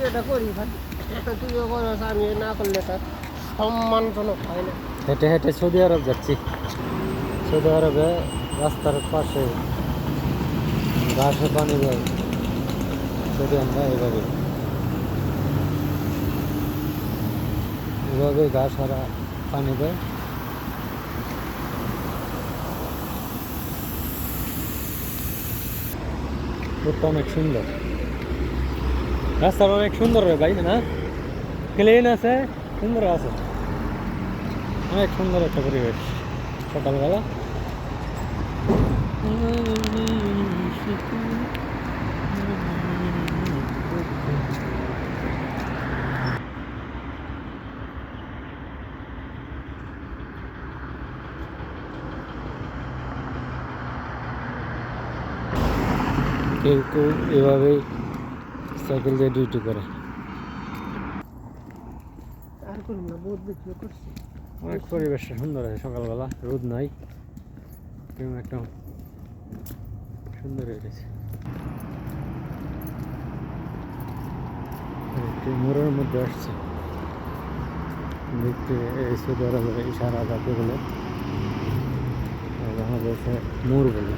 এটা করি ভাই, তুইও করো, আমি না করলে তার সম্মানজনক হয় না। হেঁটে হেঁটে সৌদি আরব যাচ্ছি। সৌদি আরবে রাস্তার পাশে ঘাসে পানি দেয়, সৌদি আমরা এভাবে এভাবে ঘাস আর পানি দেয়। রোডটা অনেক সুন্দর, রাস্তাটা অনেক সুন্দর রে ভাই, না ক্লিন আছে, সুন্দর আছে, অনেক সুন্দর একটা পরিবেশ সকালবেলা। কেউ কেউ এভাবেই সাইকেল দিয়ে ডিউটি করে। আর করুন না, বহুত বিক্রি করছি। অনেক পরিবেশটা সুন্দর আছে, সকালবেলা রোদ নাই, একটা সুন্দর হয়ে গেছে। একটি মোড়ের মধ্যে আসছে, দেখতে এই সৌদি আরবের ইশারা জাতি বলে, বাংলাদেশে মোড় বলে।